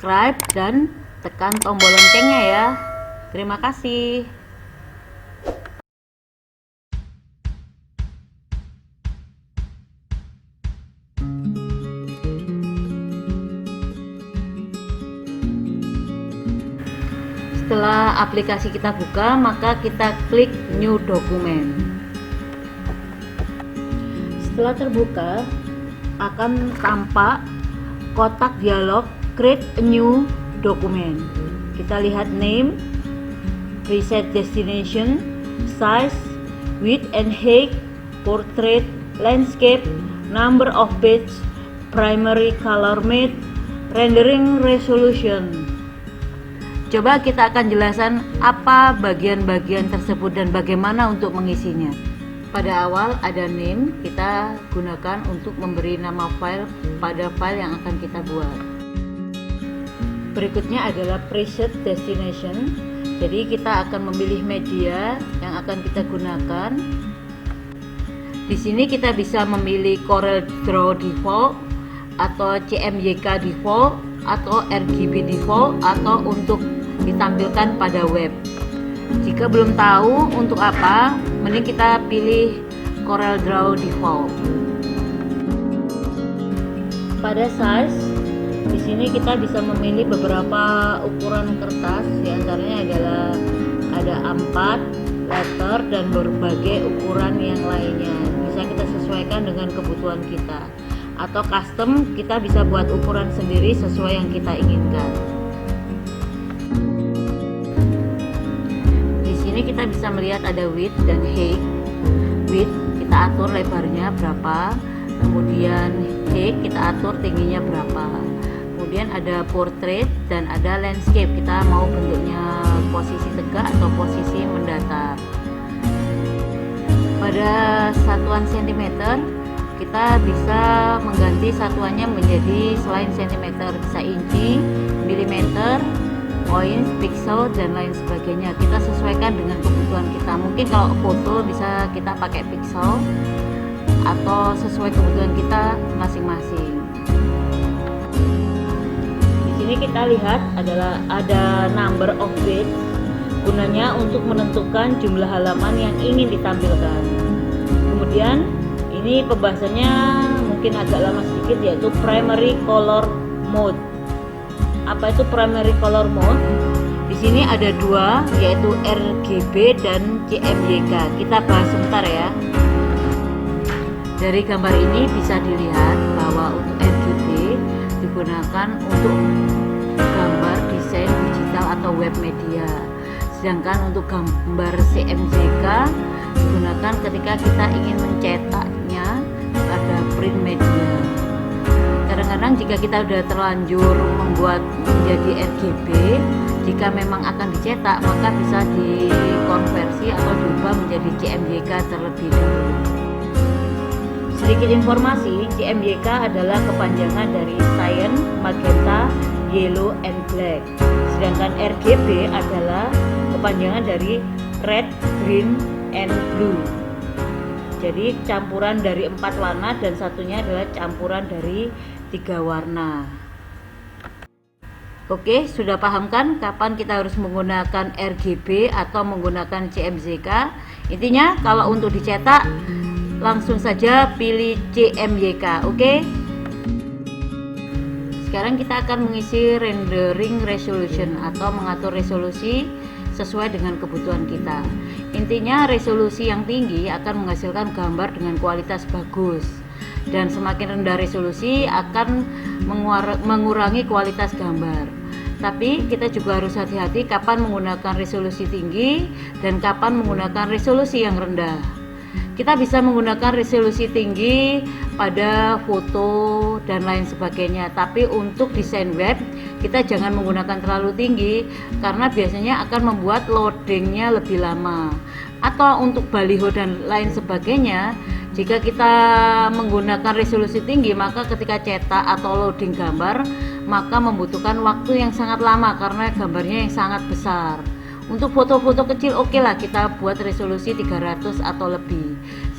subscribe dan tekan tombol loncengnya ya. Terima kasih. Setelah aplikasi kita buka, maka kita klik New Document. Setelah terbuka, akan tampak kotak dialog Create a New Document. Kita lihat name, preset destination, size, width and height, portrait, landscape, number of page, primary color mode, rendering resolution. Coba kita akan jelaskan apa bagian-bagian tersebut dan bagaimana untuk mengisinya. Pada awal ada name, kita gunakan untuk memberi nama file pada file yang akan kita buat. Berikutnya adalah preset destination. Jadi kita akan memilih media yang akan kita gunakan. Di sini kita bisa memilih CorelDRAW default atau CMYK default atau RGB default atau untuk ditampilkan pada web. Jika belum tahu untuk apa, mending kita pilih CorelDRAW default. Pada size, di sini kita bisa memilih beberapa ukuran kertas, diantaranya adalah ada A4, letter dan berbagai ukuran yang lainnya. Bisa kita sesuaikan dengan kebutuhan kita. Atau custom, kita bisa buat ukuran sendiri sesuai yang kita inginkan. Ini kita bisa melihat ada width dan height. Width kita atur lebarnya berapa, kemudian height kita atur tingginya berapa. Kemudian ada portrait dan ada landscape, kita mau bentuknya posisi tegak atau posisi mendatar. Pada satuan cm kita bisa mengganti satuannya menjadi selain cm, bisa inci, milimeter, points, pixel dan lain sebagainya. Kita sesuaikan dengan kebutuhan kita. Mungkin kalau foto bisa kita pakai pixel atau sesuai kebutuhan kita masing-masing. Di sini kita lihat adalah ada number of page, gunanya untuk menentukan jumlah halaman yang ingin ditampilkan. Kemudian ini pembahasannya mungkin agak lama sedikit, yaitu primary color mode. Apa itu primary color mode? Di sini ada dua, yaitu RGB dan CMYK. Kita bahas sebentar ya. Dari gambar ini bisa dilihat bahwa untuk RGB digunakan untuk gambar desain digital atau web media. Sedangkan untuk gambar CMYK digunakan ketika kita ingin mencetaknya pada print media. Kadang-kadang jika kita sudah terlanjur membuat menjadi RGB, jika memang akan dicetak maka bisa dikonversi atau diubah menjadi CMYK terlebih dahulu. Sedikit informasi, CMYK adalah kepanjangan dari cyan, magenta, yellow, and black. Sedangkan RGB adalah kepanjangan dari red, green, and blue. Jadi campuran dari 4 warna dan satunya adalah campuran dari 3 warna. Oke, sudah paham kan kapan kita harus menggunakan RGB atau menggunakan CMYK? Intinya kalau untuk dicetak langsung saja pilih CMYK, oke? Sekarang kita akan mengisi rendering resolution atau mengatur resolusi sesuai dengan kebutuhan kita. Intinya resolusi yang tinggi akan menghasilkan gambar dengan kualitas bagus, dan semakin rendah resolusi akan mengurangi kualitas gambar. Tapi kita juga harus hati-hati kapan menggunakan resolusi tinggi dan kapan menggunakan resolusi yang rendah. Kita bisa menggunakan resolusi tinggi pada foto dan lain sebagainya, tapi untuk desain web kita jangan menggunakan terlalu tinggi karena biasanya akan membuat loadingnya lebih lama. Atau untuk baliho dan lain sebagainya, jika kita menggunakan resolusi tinggi maka ketika cetak atau loading gambar maka membutuhkan waktu yang sangat lama karena gambarnya yang sangat besar. Untuk foto-foto kecil oke lah kita buat resolusi 300 atau lebih.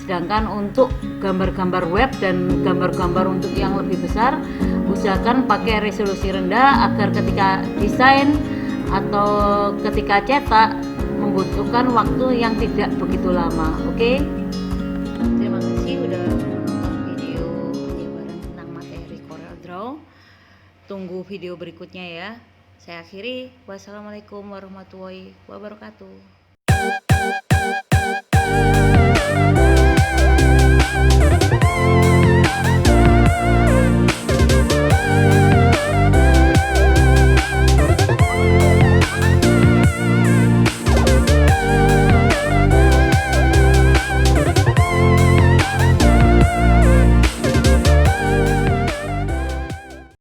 Sedangkan untuk gambar-gambar web dan gambar-gambar untuk yang lebih besar, usahakan pakai resolusi rendah agar ketika desain atau ketika cetak membutuhkan waktu yang tidak begitu lama. Oke? Terima kasih udah menonton video penyebaran tentang materi CorelDRAW. Tunggu video berikutnya ya. Saya akhiri. Wassalamualaikum warahmatullahi wabarakatuh.